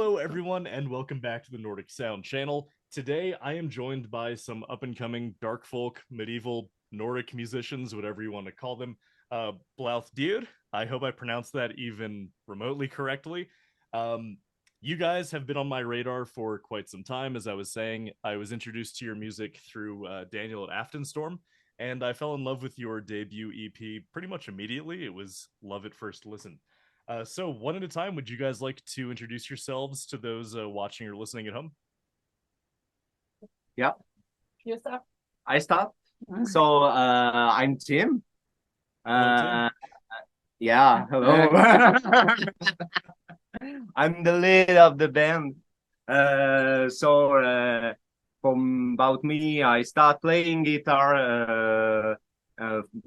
Hello, everyone, and welcome back to the Nordic Sound channel. Today, I am joined by some up-and-coming dark folk, medieval, Nordic musicians, whatever you want to call them. Blauthdir, I hope I pronounced that even remotely correctly. Um, you guys have been on my radar for quite some time. As I was saying, I was introduced to your music through Daniel at Aftonstorm, and I fell in love with your debut EP pretty much immediately. It was love at first listen. So one at a time, would you guys like to introduce yourselves to those watching or listening at home? Yeah, You start. I start. So I'm Tim. Hello, Tim. Yeah, hello. I'm the lead of the band. From about me, I start playing guitar,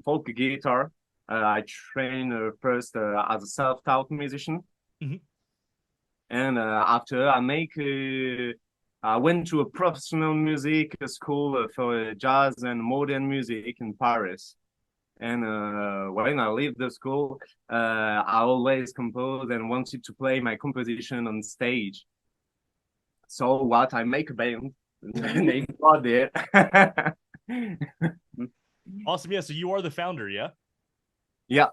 folk guitar. I train first as a self-taught musician, Mhm. and after I went to a professional music school for jazz and modern music in Paris. And when I leave the school, I always composed and wanted to play my composition on stage. So what I make a band named Quartet. Awesome. Yeah. So you are the founder, yeah? Yeah.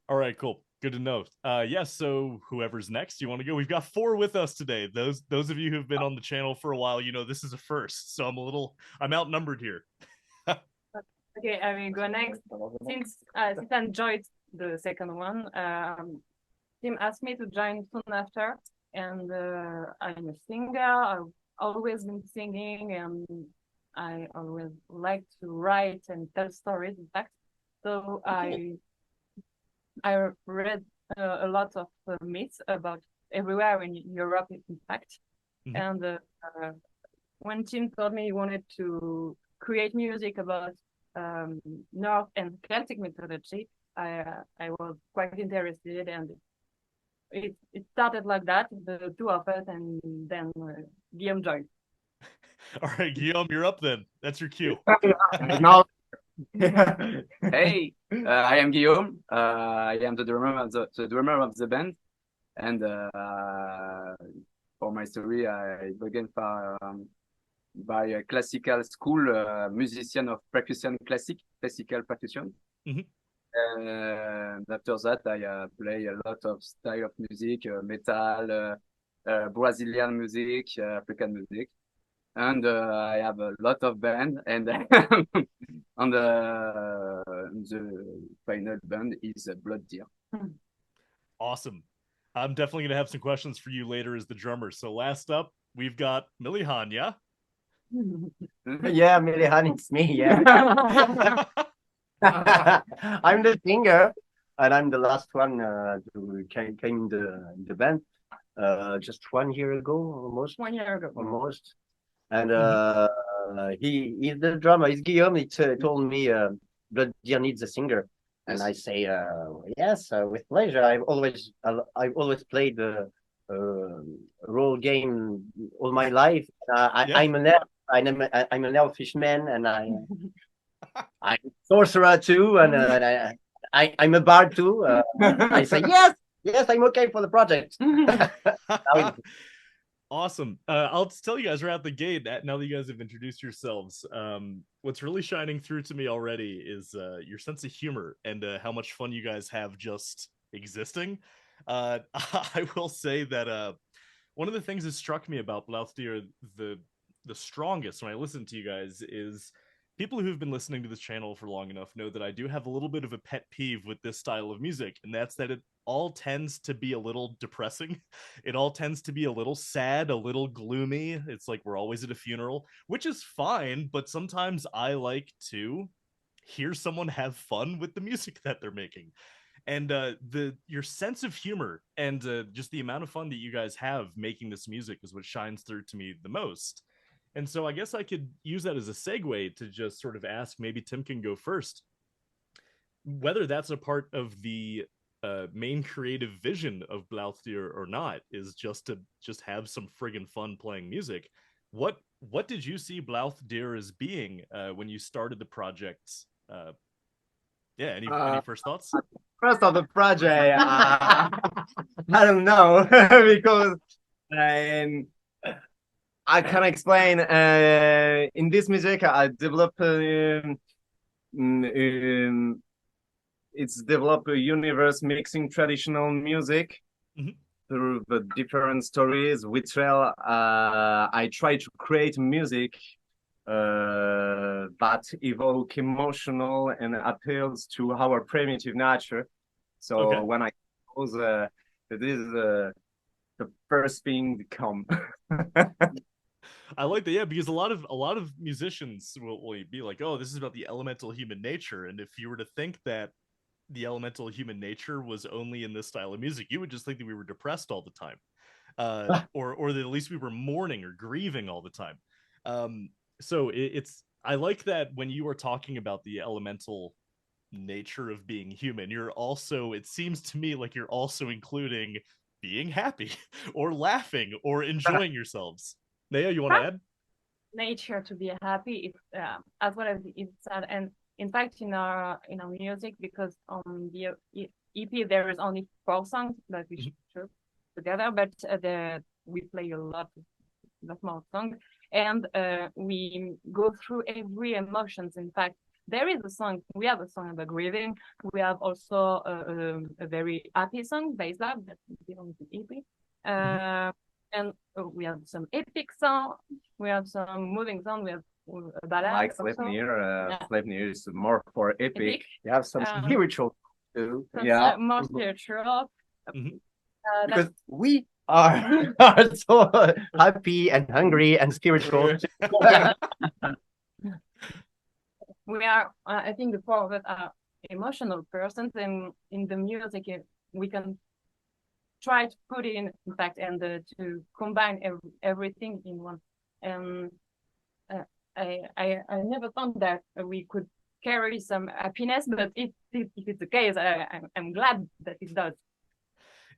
All right. Cool. Good to know. Yes. So whoever's next, you want to go? We've got four with us today. Those of you who've been on the channel for a while, you know this is a first. So I'm outnumbered here. Okay, I will go next. Since I enjoyed the second one, Tim asked me to join soon after, and I'm a singer. I've always been singing, and I always like to write and tell stories. In fact, so I read a lot of myths about everywhere in Europe, in fact, Mhm. and when Tim told me he wanted to create music about North and Celtic mythology, I was quite interested, and it started like that, the two of us, and then Guillaume joined. All right, Guillaume, you're up then. That's your cue. No. Hey, I am Guillaume. I am the drummer of the band, and for my story, I began by a classical school, musician of classical percussion. Mhm. And after that, I play a lot of style of music, metal, Brazilian music, African music, and I have a lot of band, and on the final band is Blood Deer. Awesome. I'm definitely gonna have some questions for you later as the drummer. So last up, we've got Milihan, yeah? Yeah, Milihan, it's me. Yeah, I'm the singer, and I'm the last one to came in the band just 1 year ago, almost. 1 year ago. Almost. And Mhm. he's the drummer. He's Guillaume. He told me Blood Deer needs a singer, and Yes. I say yes, with pleasure. I've always played the role game all my life. Yeah. I'm an elfish man, and I'm a sorcerer too, and I'm a bard too. I say yes, yes, I'm okay for the project. Now Awesome. I'll just tell you guys right out the gate, now that you guys have introduced yourselves, what's really shining through to me already is your sense of humor and how much fun you guys have just existing. I will say that one of the things that struck me about Blauthdir the strongest when I listen to you guys is people who've been listening to this channel for long enough know that I do have a little bit of a pet peeve with this style of music, and that's that it all tends to be a little depressing. It all tends to be a little sad, a little gloomy. It's like we're always at a funeral, which is fine, but sometimes I like to hear someone have fun with the music that they're making. And the your sense of humor and just the amount of fun that you guys have making this music is what shines through to me the most. And so I guess I could use that as a segue to just sort of ask, maybe Tim can go first, whether that's a part of the main creative vision of Blauthdir or not, is just to just have some friggin' fun playing music. What did you see Blauthdir as being when you started the project? Yeah, any Uh, first thoughts? First of the project, I don't know because And I can explain. In this music, I develop. Mm, it's develop a universe mixing traditional music Mhm. through the different stories we tell. I try to create music that evoke emotional and appeals to our primitive nature. So Okay. when I suppose this is the first thing to come. I like that, yeah, because a lot of musicians will be like, oh, this is about the elemental human nature, and if you were to think that the elemental human nature was only in this style of music, you would just think that we were depressed all the time, or that at least we were mourning or grieving all the time. Um, so it's I like that when you are talking about the elemental nature of being human, you're also, it seems to me like you're also including being happy or laughing or enjoying yourselves. Naya, you want to add? Nature to be happy, as well as it's sad. And in fact, in our music, because on the EP there is only 4 songs that we shoot together, but we play a lot more songs, and we go through every emotions. In fact, we have a song about grieving. We have also a very happy song, Bass Lab, that belongs to EP. And we have some epic song, we have some moving song, we have a ballad. Like Sleipnir is more for epic. You have some spiritual too. Yeah, more spiritual. Mhm. Because we are so happy and hungry and spiritual. We are, I think the 4 of us are emotional persons, and in the music we can try to put in fact, and to combine everything in one. And I never thought that we could carry some happiness, but if it's the case, I'm glad that it does.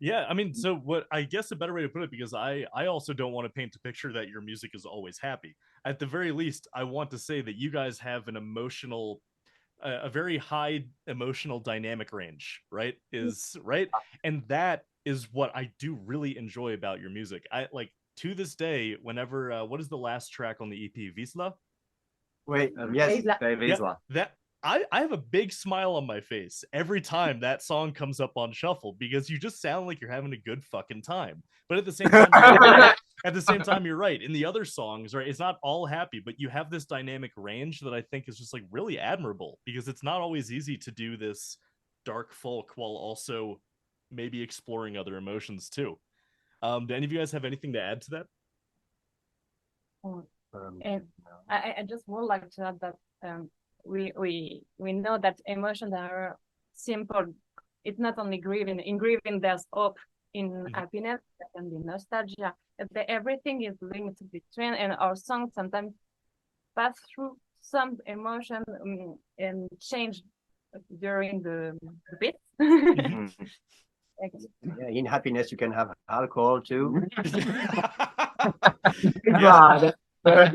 Yeah, I mean, so what, I guess a better way to put it, because I also don't want to paint a picture that your music is always happy. At the very least, I want to say that you guys have an emotional, a very high emotional dynamic range, right? Is right, and that is what I do really enjoy about your music. I like, to this day, whenever what is the last track on the EP, Visla? Wait, yes, Yeah, that I have a big smile on my face every time that song comes up on shuffle, because you just sound like you're having a good fucking time. But at the same time, you're right. At the same time, you're right. In the other songs, right, it's not all happy, but you have this dynamic range that I think is just like really admirable, because it's not always easy to do this dark folk while also maybe exploring other emotions too. Do any of you guys have anything to add to that? And I just would like to add that we know that emotions are simple. It's not only grieving. In grieving, there's hope. In happiness, there can be nostalgia. Everything is linked between, and our songs sometimes pass through some emotion and change during the bit. Yeah, in happiness, you can have alcohol too. Yeah. Yeah.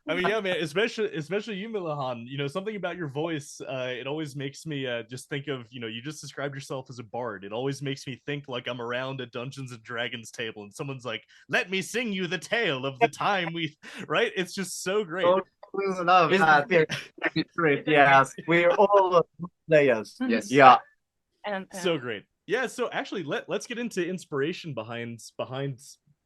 I mean, yeah, man, especially you, Milahan. You know, something about your voice, it always makes me just think of, you just described yourself as a bard. It always makes me think like I'm around a Dungeons and Dragons table and someone's like, let me sing you the tale of the time we, right? It's just so great. Oh, we love that. Yes, we're all players. Yes. Yeah. And So great. Yeah, so actually let's get into inspiration behind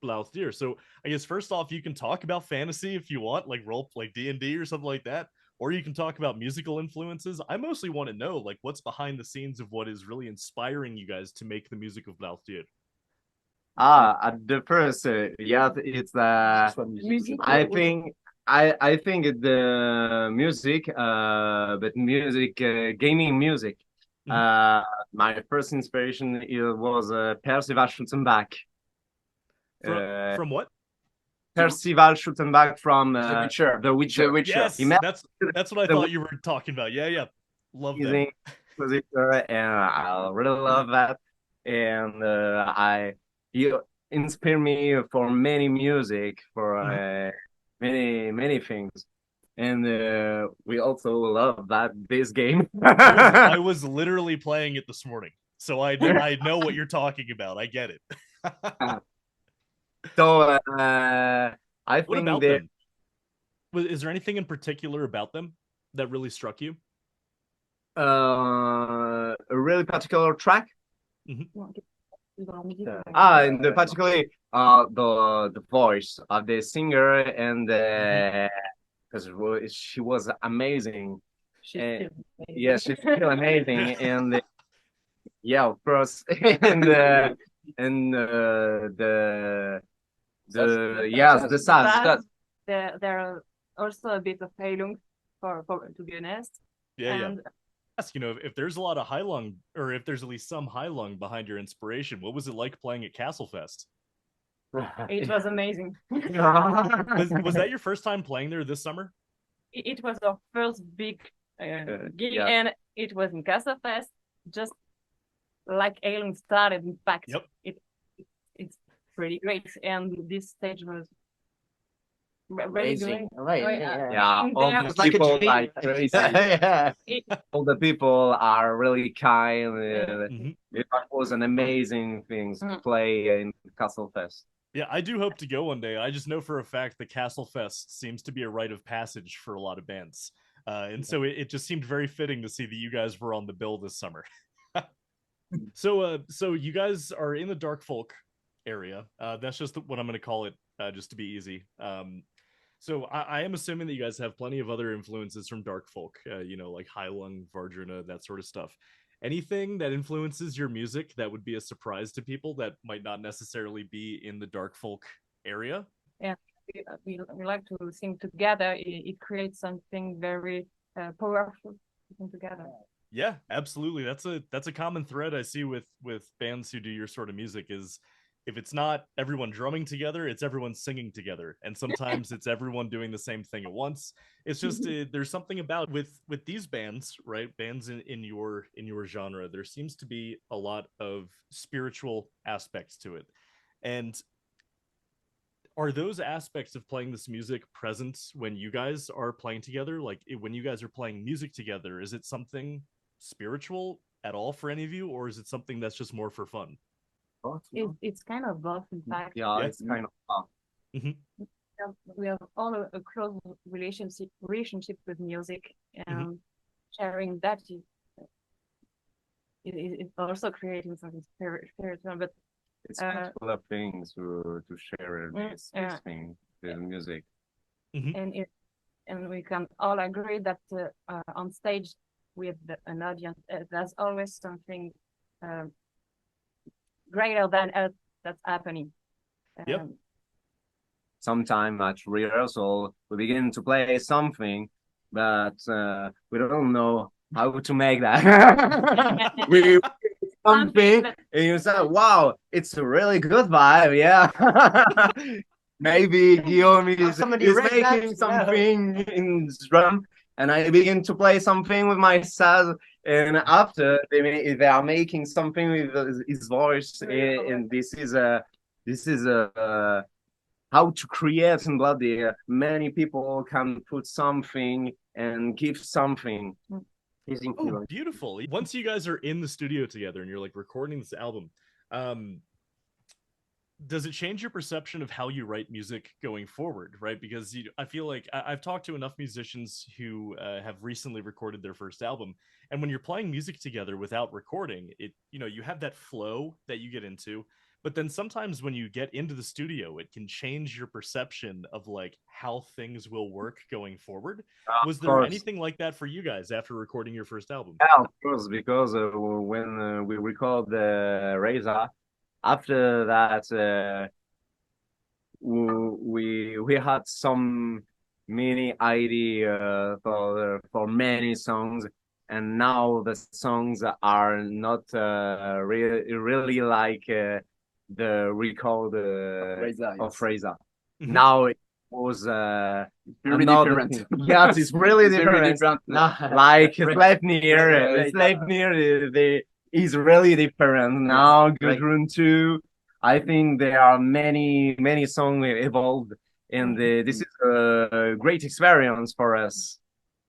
Blauthier. So I guess first off, you can talk about fantasy if you want, like role, like D&D or something like that, or you can talk about musical influences. I mostly want to know like what's behind the scenes of what is really inspiring you guys to make the music of Blauthier. At the first, yeah, it's I think I think the music, but music, gaming music. My first inspiration was Percival Schutzenbach. From what? Percival Schutzenbach from The Witcher. Yes, that's what I thought you were talking about. Yeah, love that. And I really love that. And he inspired me for many music, for many things. And we also love this game. I was literally playing it this morning. so I know what you're talking about. I get it. So I What think about they them? Is there anything in particular about them that really struck you? a really particular track. Mm-hmm. And particularly the voice of the singer and because she was amazing. She's And still amazing. yeah, she's still amazing, and yeah, of course, and the yes, the But there are also a bit of Heilung for to be honest. Yeah, yeah. And Ask, if there's a lot of Heilung, or if there's at least some Heilung behind your inspiration, what was it like playing at Castlefest? it was amazing. Was that your first time playing there this summer? It was our first big gig, yeah. and it was in Castlefest, just like Heilung started. In fact, Yep. It's pretty great, and this stage was really Amazing. great. Right. Oh, Yeah, And all there- the It's like a people dream. like crazy. Yeah. All the people are really kind. Mhm. It was an amazing thing to Mm. play in Castlefest. Yeah, I do hope to go one day. I just know for a fact that Castlefest seems to be a rite of passage for a lot of bands. And so it just seemed very fitting to see that you guys were on the bill this summer. So you guys are in the dark folk area. That's just what I'm going to call it, just to be easy. So I am assuming that you guys have plenty of other influences from dark folk, like Heilung, Vardruna, that sort of stuff. Anything that influences your music that would be a surprise to people that might not necessarily be in the dark folk area? Yeah, we like to sing together. It creates something very powerful to sing together. Yeah, absolutely. That's a common thread I see with bands who do your sort of music is if it's not everyone drumming together, it's everyone singing together, and sometimes it's everyone doing the same thing at once. It's just there's something about with these bands, right? Bands in your genre, there seems to be a lot of spiritual aspects to it, and are those aspects of playing this music present when you guys are playing together? Like when you guys are playing music together, is it something spiritual at all for any of you, or is it something that's just more for fun? It's kind of both, in fact. Yeah, Yeah. it's kind of fun. Mm-hmm. We have all a close relationship with music, and sharing that is also creating something spiritual. But It's full of things to share this thing, the music. And we can all agree that on stage with an audience, there's always something greater than us that's happening. Yep. Sometime at rehearsal, we begin to play something, but we don't know how to make that. we something, and you say, "Wow, it's a really good vibe." Yeah. Maybe Guillaume is making something in drum, and I begin to play something with my saz, and after they are making something with his voice, and this is a how to create in bloody. Many people can put something and give something. Oh, beautiful. Once you guys are in the studio together and you're like recording this album, does it change your perception of how you write music going forward, right? Because I feel like I've talked to enough musicians who have recently recorded their first album, and when you're playing music together without recording it, you have that flow that you get into, but then sometimes when you get into the studio, it can change your perception of like how things will work going forward. Was there anything like that for you guys after recording your first album? Yeah, of course, because when we record the Reza, after that, we had some mini idea for many songs, and now the songs are not really like the record of Reza. Now it was really different. Yes, it's really different. Like Right. Sleipnir, is really different. Now Gudrun too. I think there are many songs evolved, and this is a great experience for us.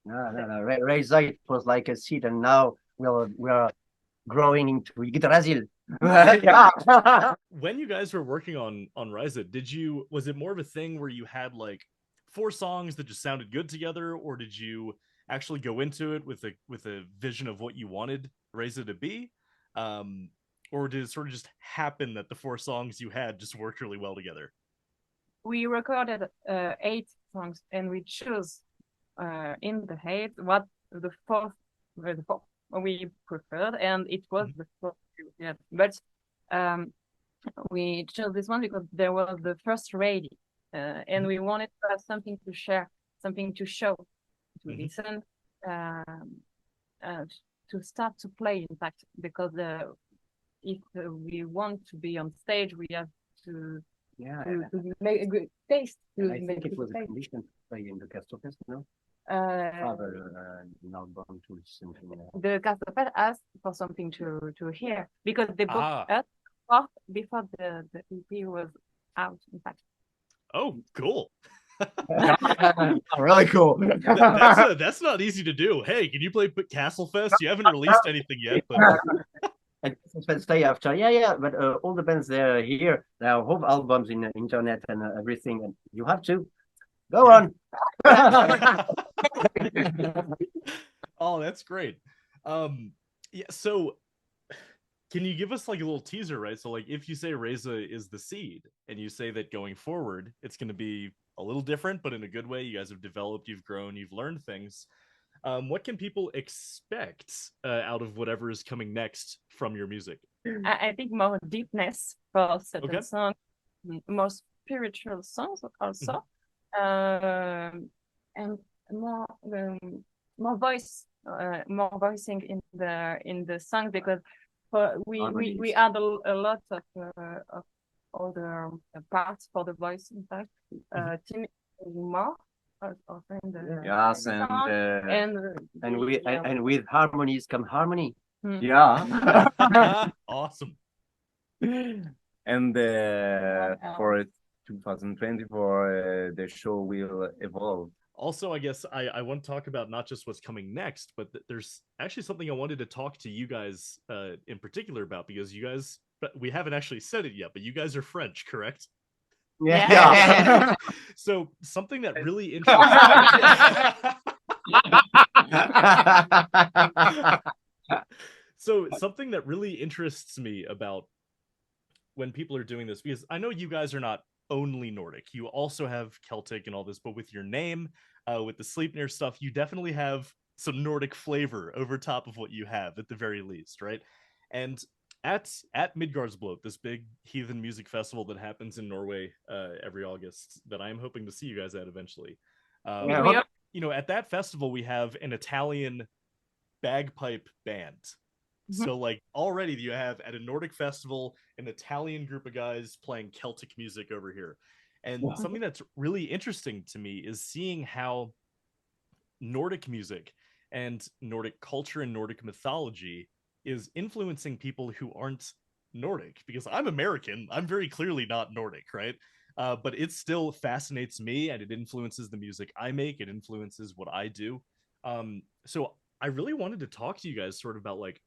No. Reza, it was like a seed, and now we are growing into Yggdrasil. Yeah. When you guys were working on Ryza, was it more of a thing where you had like 4 songs that just sounded good together, or did you actually go into it with a vision of what you wanted Ryza to be? Or did it sort of just happen that the 4 songs you had just worked really well together? We recorded 8 songs, and we chose in the 8 what the fourth we preferred, and it was the fourth. Yeah, but we chose this one because there was the first ready, and we wanted to have something to share, something to show, to listen, to start to play. In fact, because if we want to be on stage, we have to make a good taste. I think it was a condition to play in the Castlefest, no? Travel an album to listen to. The Castlefest asked for something to hear because they booked us before the EP was out, in fact. Oh, cool. Really cool. That's not easy to do. Hey, can you play Castlefest? You haven't released anything yet, but and stay after. Yeah, but all the bands they're here, they have whole albums in the internet and everything, and you have to go on. Oh, that's great. Yeah, so can you give us like a little teaser, right? So like if you say Reza is the seed and you say that going forward it's going to be a little different but in a good way, you guys have developed, you've grown, you've learned things, what can people expect out of whatever is coming next from your music? I think more deepness for certain songs, more spiritual songs also, and more voicing in the song, because we add a lot of other parts for the voice. In fact, Tim more. Yes, and with harmonies come harmony. Yeah. Awesome. And for 2024, the show will evolve. Also, I guess I want to talk about not just what's coming next, but there's actually something I wanted to talk to you guys in particular about, because you guys, we haven't actually said it yet, but you guys are French, correct? Yeah. So something that really interests me about when people are doing this, because I know you guys are not only Nordic, you also have Celtic and all this, but with your name, with the Sleipnir stuff, you definitely have some Nordic flavor over top of what you have at the very least, right? And at Midgardsblot, this big heathen music festival that happens in Norway every August, that I am hoping to see you guys at eventually. You know, at that festival we have an Italian bagpipe band. So like already you have at a Nordic festival an Italian group of guys playing Celtic music over here. And something that's really interesting to me is seeing how Nordic music and Nordic culture and Nordic mythology is influencing people who aren't Nordic, because I'm American. I'm very clearly not Nordic, right? But it still fascinates me, and it influences the music I make. It influences what I do. So I really wanted to talk to you guys sort of about like,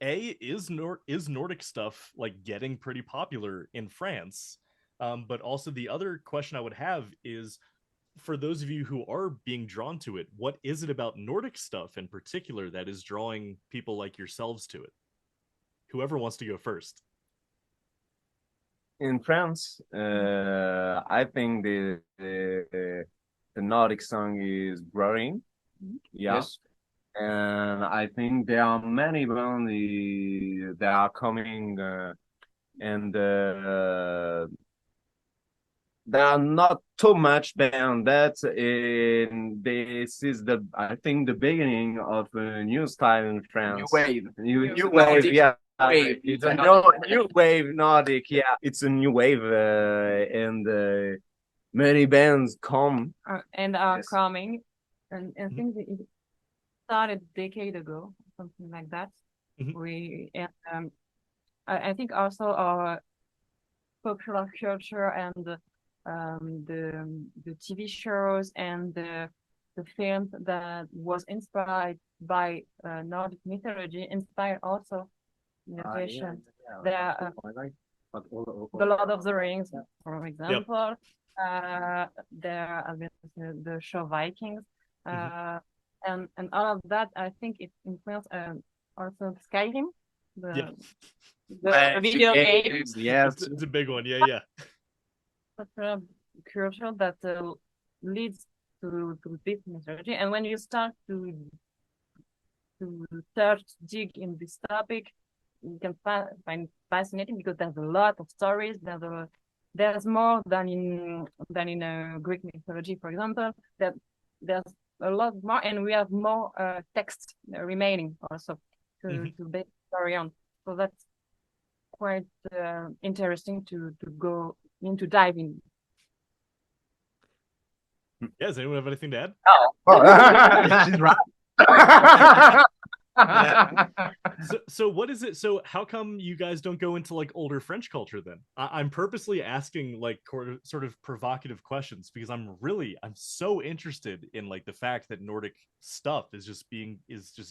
is Nordic stuff like getting pretty popular in France? But also the other question I would have is, for those of you who are being drawn to it, what is it about Nordic stuff in particular that is drawing people like yourselves to it? Whoever wants to go first. In France, I think the Nordic song is growing. Yeah. Yes. And I think there are many bands that are coming, and there are not too much band. This is I think the beginning of a new style in France. New wave. New wave, yeah. Wave. It's a new wave Nordic, yeah. It's a new wave, and many bands come and are coming, and I think it started a decade ago, something like that. I think also our popular culture and the TV shows and the the film that was inspired by Nordic mythology inspired also innovation. There are the Lord of the Rings, for example. There are the show Vikings, and all of that. I think it influenced also Skyrim, the video game. Yes, it's a big one. Yeah. Such a culture that leads to this mythology, and when you start to search, dig in this topic, you can find fascinating because there's a lot of stories. There's more than in Greek mythology, for example. There's a lot more, and we have more text remaining also to base story on. So that's quite interesting to go into dive in. Yeah, does anyone have anything to add? she's right. So what is it? So how come you guys don't go into like older French culture then? I'm purposely asking like sort of provocative questions because I'm so interested in like the fact that Nordic stuff is just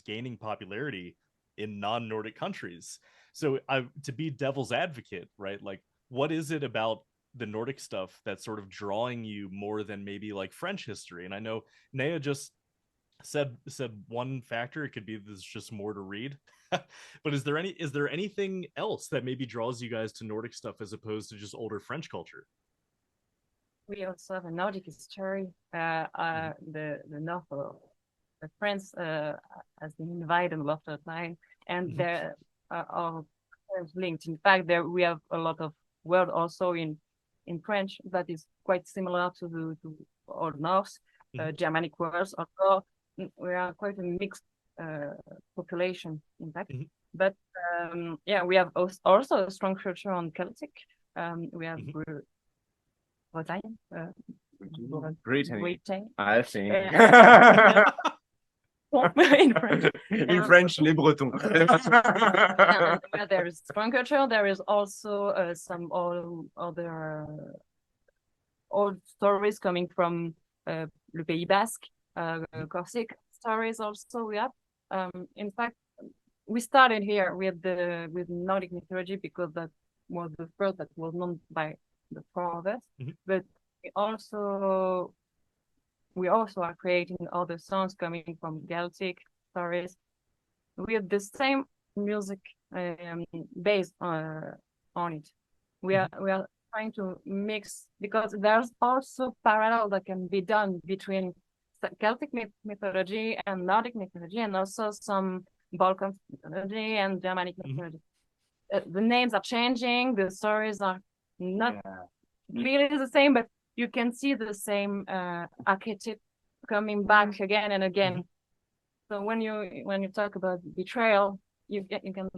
gaining popularity in non-Nordic countries. So to be devil's advocate, right? Like, what is it about the Nordic stuff that's sort of drawing you more than maybe like French history? And I know Nea just said one factor. It could be there's just more to read. But is there anything else that maybe draws you guys to Nordic stuff as opposed to just older French culture? We also have a Nordic history. The north of France has been invited a lot of time, and there are linked. In fact, we have a lot of word also in French that is quite similar to Old Norse, Germanic words. Also, we are quite a mixed population, in fact. But we have also a strong culture on Celtic. We have Bretagne, Britain, I think. in French. In French, les Bretons. Where there is strong culture, there is also some other old stories coming from Le Pays Basque, Corsica stories also we have. In fact, we started here with Nordic mythology because that was the first that was known by the four of us. But we also are creating other songs coming from Celtic stories with the same music based on it. We are trying to mix because there's also parallel that can be done between Celtic mythology and Nordic mythology, and also some Balkan mythology and Germanic mythology. The names are changing, the stories are not really the same, but you can see the same archetype coming back again and again. So when you talk about betrayal, you can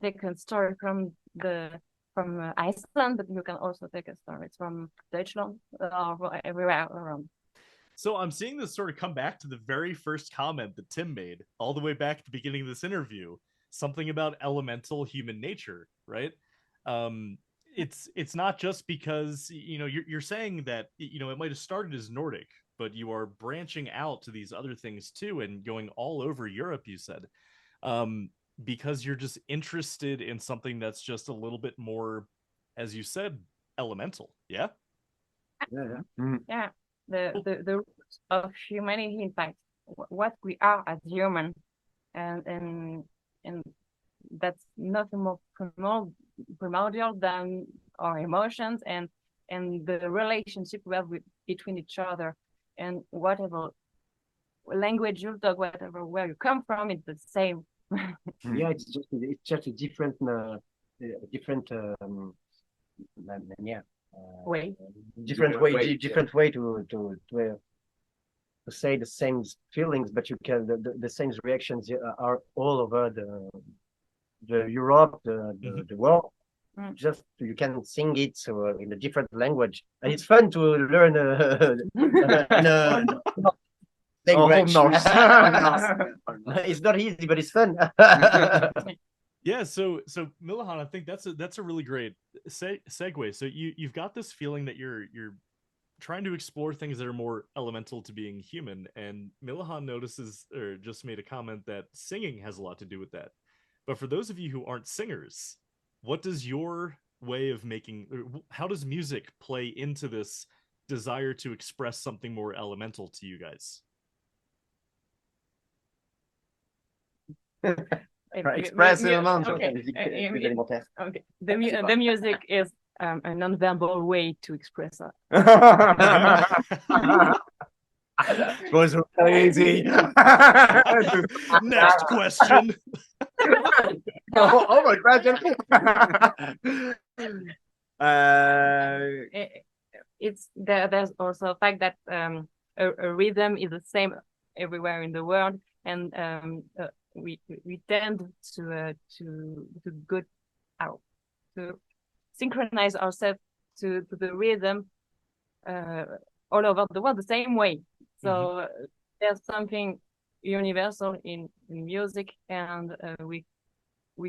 take a story from Iceland, but you can also take a story from Deutschland or everywhere around. So I'm seeing this sort of come back to the very first comment that Tim made, all the way back at the beginning of this interview, something about elemental human nature, right? It's not just because you're saying that it might have started as Nordic, but you are branching out to these other things too and going all over Europe, you said, because you're just interested in something that's just a little bit more, as you said, elemental. Yeah. The roots of humanity, in fact, what we are as human, and that's nothing more primordial than our emotions and the relationship we have between each other, and whatever language you talk, whatever where you come from, it's the same. It's just a different way. Different way to say the same feelings, but you can the same reactions are all over the Europe, the world. Just you can sing it in a different language, and it's fun to learn language. It's not easy, but it's fun. Yeah, so Milahan, I think that's a really great segue. So you've got this feeling that you're trying to explore things that are more elemental to being human. And Milahan notices, or just made a comment, that singing has a lot to do with that. But for those of you who aren't singers, what does your way of making, how does music play into this desire to express something more elemental to you guys? Express elemental. Okay. Okay. The music is a non-verbal way to express that. Was crazy. Next question. Oh my question. It's there's also a fact that a rhythm is the same everywhere in the world, and we tend to go out to synchronize ourselves to the rhythm all over the world the same way. So there's something universal in music, and we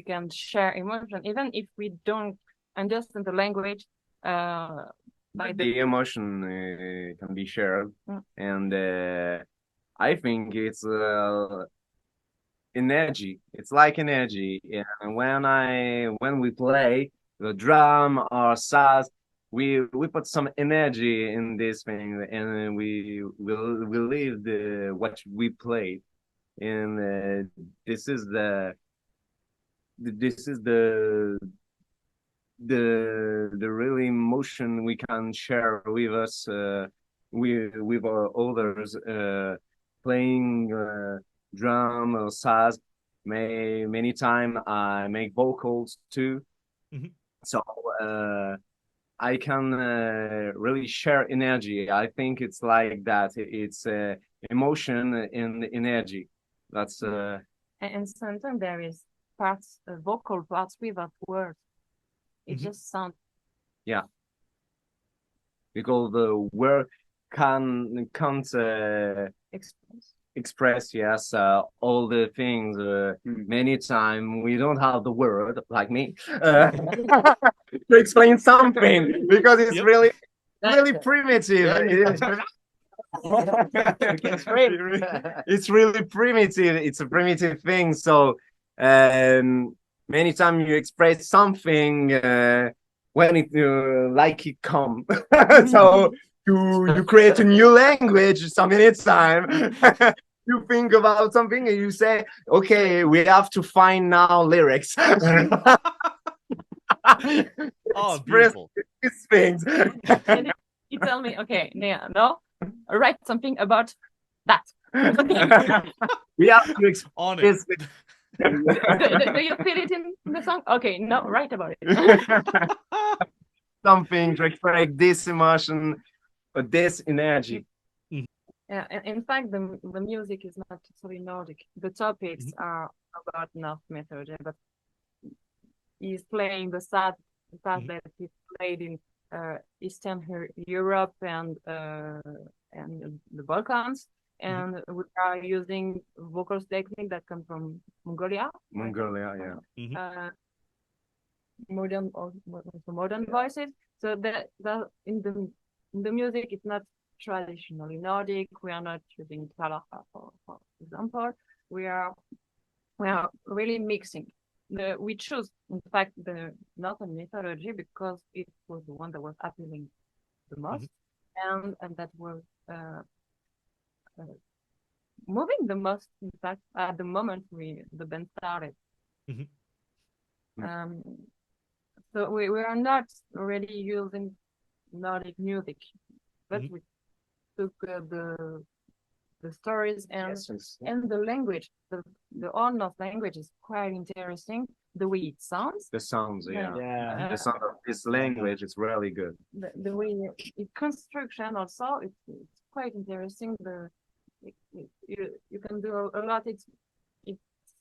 can share emotion even if we don't understand the language. By the emotion can be shared, and I think it's energy. It's like energy. And when we play the drum or saz, we put some energy in this thing, and we live what we play, and this is the really emotion we can share with us, with others, playing drum or saz. Many time I make vocals too, so I can really share energy. I think it's like that. It's emotion and energy. That's and sometimes there is parts, vocal parts without words. It just sounds. Yeah, because the word can't express yes all the things. Many times we don't have the word, like me, to explain something, because it's really primitive. It's really primitive. It's a primitive thing. So many times you express something when it like it come. So you create a new language. So many times you think about something and you say, okay, we have to find now lyrics. Oh, beautiful. These things. You tell me, okay, no, write something about that. We have to express it. Do you feel it in the song? Okay, no, write about it. Something to express this emotion or this energy. Yeah, in fact, the music is not totally Nordic. The topics are about North mythology, but he's playing the sad that he played in Eastern Europe and the Balkans, and we are using vocal technique that come from Mongolia. Mongolia, yeah. Modern voices. So that in the music, it's not traditionally Nordic. We are not using Talaha, for example. We are really mixing. We chose, in fact, the Northern mythology because it was the one that was appealing the most, and that was moving the most. In fact, at the moment the band started. So we are not really using Nordic music, but we took the stories and the language. The Old Norse language is quite interesting. The way it sounds. The sounds, yeah. The sound of this language is really good. The way it construction also, it's quite interesting. You can do a lot. It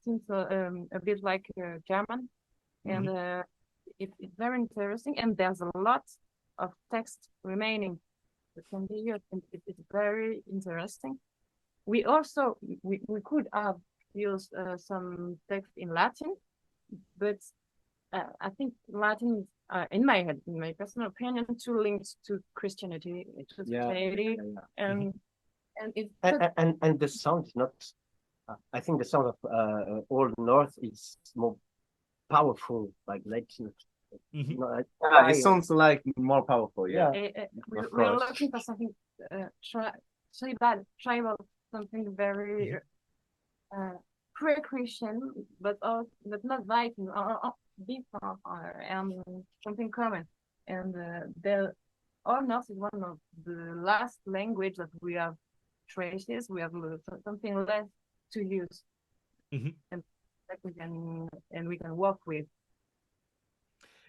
seems a bit like German, and it's very interesting. And there's a lot of text remaining that can be used, and it's very interesting. We also we could have used some text in Latin, but I think Latin is in my head, in my personal opinion, too linked to Christianity, to Christianity, and and the sound is not. I think the sound of Old North is more powerful, like it sounds like more powerful. Yeah, we're looking for something tribal, something very pre-Christian, but not Viking or different, and something common. And the Old Norse is one of the last language that we have traces. We have something less to use, and that we can work with.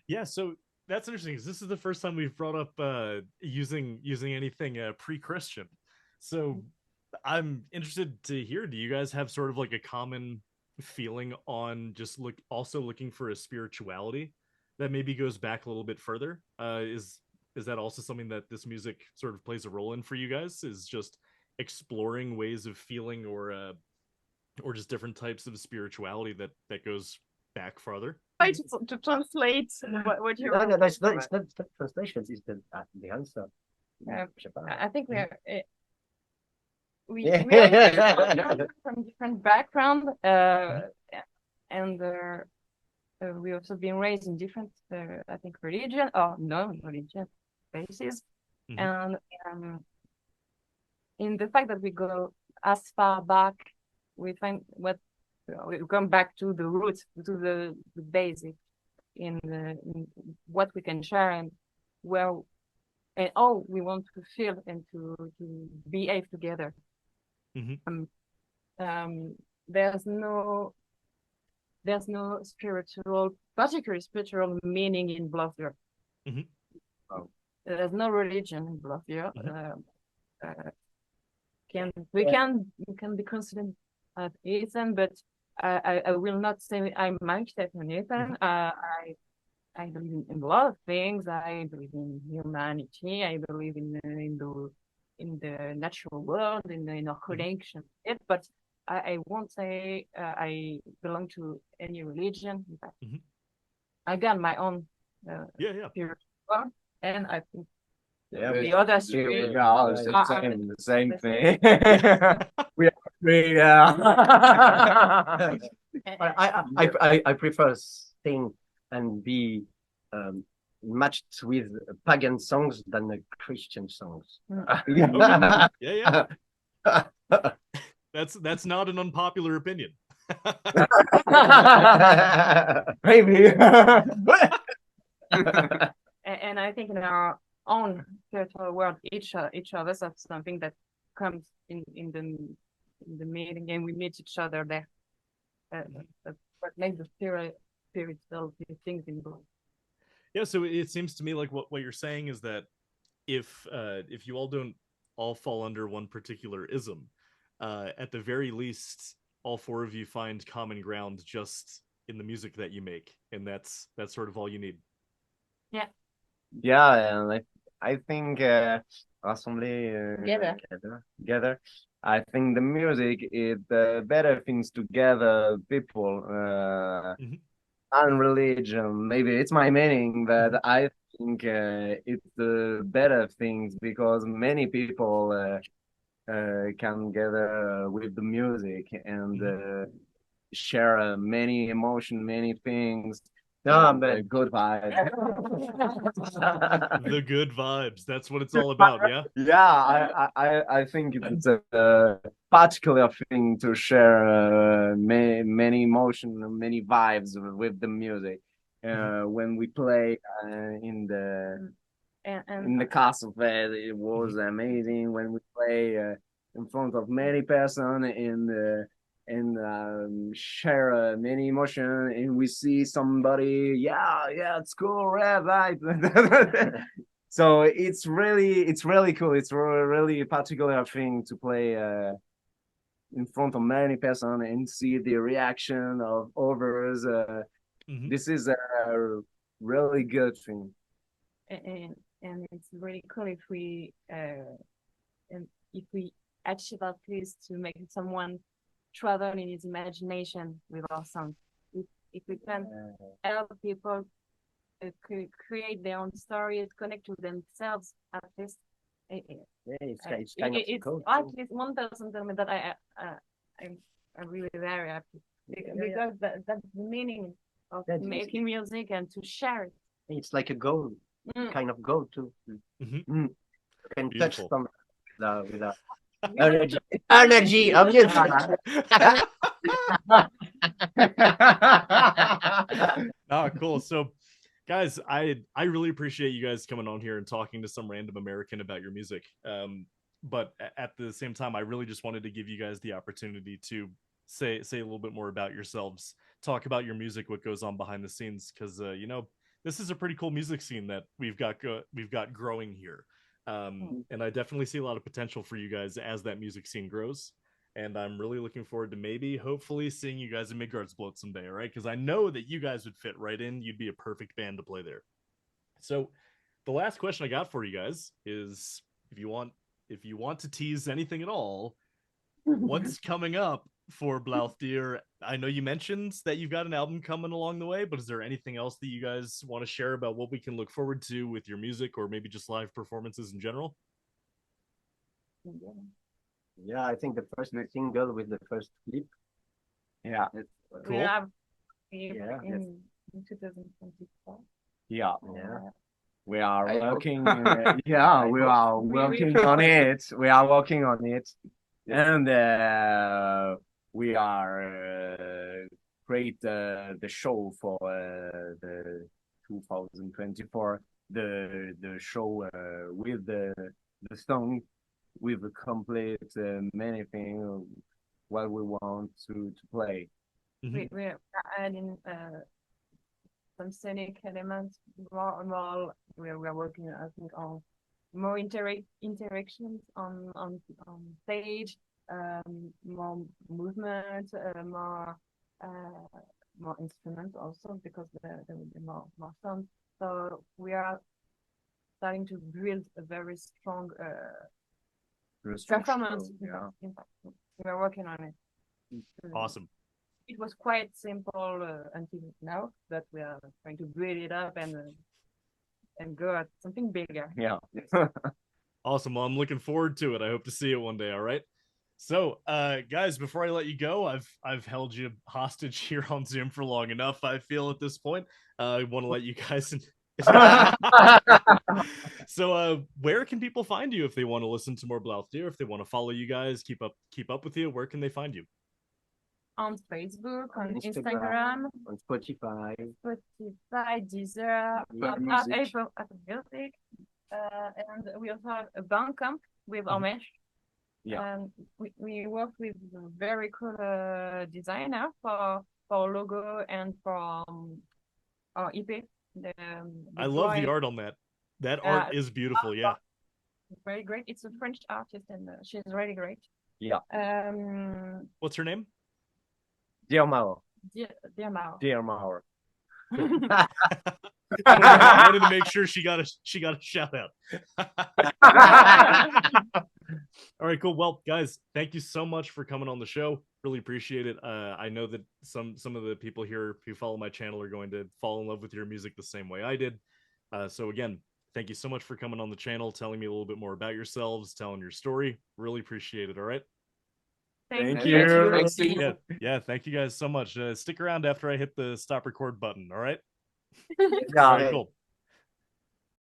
Yeah, so that's interesting because this is the first time we've brought up using anything pre-Christian. So I'm interested to hear, do you guys have sort of like a common feeling on just also looking for a spirituality that maybe goes back a little bit further? Is that also something that this music sort of plays a role in for you guys? Is just exploring ways of feeling or just different types of spirituality that goes back farther? Try to translate what you're. No, it's not translation. It's the answer. I think we are. We are from different background, and we also been raised in different, I think, religion or non-religion bases, and in the fact that we go as far back, we find we come back to the roots, to the basic, in what we can share and all we want to feel and to behave together. There's no particular spiritual meaning in Bluffeur. There's no religion in Bluffeur. We can be considered atheism, but I will not say I'm myself an atheist. I believe in a lot of things. I believe in humanity. I believe in the natural world, in our connection. But I won't say I belong to any religion. In fact, I got my own spiritual world, and I think the other three are the same thing. We agree. I prefer sing and be matched with pagan songs than the Christian songs. Yeah. That's not an unpopular opinion. Maybe. And I think in our own spiritual world, each of us have something that comes in the meeting, and we meet each other there. That's what makes the spiritual things involved. Yeah, so it seems to me like what you're saying is that if you all don't all fall under one particular ism, at the very least, all four of you find common ground just in the music that you make, and that's sort of all you need. Yeah, and I think rassembler together. I think the music is the better things together people and religion. Maybe it's my meaning, but I think it's the better things because many people can gather with the music and share many emotion, many things. No, but good vibes. The good vibes. That's what it's all about, yeah? Yeah, I think it's a particular thing to share many emotion, many vibes with the music. When we play in the castle fair, it was amazing. When we play in front of many persons and share many emotion, and we see somebody, it's cool, right? So it's really cool. It's really a particular thing to play in front of many persons and see the reaction of others. This is a really good thing. And it's really cool if we achieve at least to make someone travel in his imagination with our song. If we can help people create their own stories, connect to themselves at least. It's kind of It's cool. at least one person told me that I'm really very happy because that's the meaning of making music and to share it. It's like a goal, kind of goal too. Mm-hmm. You can Beautiful. touch some with energy of music. Oh, cool. So, guys, I really appreciate you guys coming on here and talking to some random American about your music. But at the same time, I really just wanted to give you guys the opportunity to say a little bit more about yourselves, talk about your music, what goes on behind the scenes, because you know, this is a pretty cool music scene that we've got growing here. And I definitely see a lot of potential for you guys as that music scene grows. And I'm really looking forward to maybe, hopefully, seeing you guys in Midgard's Bloat someday, all right? Because I know that you guys would fit right in. You'd be a perfect band to play there. So, the last question I got for you guys is, if you want to tease anything at all, what's coming up for Blaufdir? I know you mentioned that you've got an album coming along the way, but is there anything else that you guys want to share about what we can look forward to with your music, or maybe just live performances in general? Yeah, I think the first single with the first clip. Yeah. We Cool. have Yeah. in 2024. Yeah. Yeah. We are I hope. working. Yeah, we are working on it. We are working on it, and we are create the show for the 2024. The show with the song with the complete many things what we want to play. We are adding some scenic elements. We are working, I think, on more interactions on stage, more movement, more instruments also, because there will be more sound. So we are starting to build a very strong performance. Yeah. In fact, we are working on it. Awesome. It was quite simple until now, but we are trying to build it up and go at something bigger. Yeah. Awesome. Well, I'm looking forward to it. I hope to see it one day. All right. So, guys, before I let you go, I've held you hostage here on Zoom for long enough. I feel at this point. I want to let you guys. So, where can people find you if they want to listen to more Blaufdir? If they want to follow you guys, keep up with you, where can they find you? On Facebook, on Instagram. Instagram, On Spotify. Deezer, Apple Music, and we also have a Bandcamp with Omesh. Yeah. We work with a very cool designer for logo and for our EP. I love the art on that. That art is beautiful. Yeah. Very great. It's a French artist, and she's really great. Yeah. What's her name? Dear Mao. Dear Mao. Dear Mao. I wanted to make sure she got a shout out. All right, cool. Well, guys, thank you so much for coming on the show. Really appreciate it. I know that some of the people here who follow my channel are going to fall in love with your music the same way I did. So again, thank you so much for coming on the channel, telling me a little bit more about yourselves, telling your story. Really appreciate it. All right. Thank you. Thanks to Yeah, yeah. Thank you guys so much. Stick around after I hit the stop record button. All right. Yeah. All right, cool.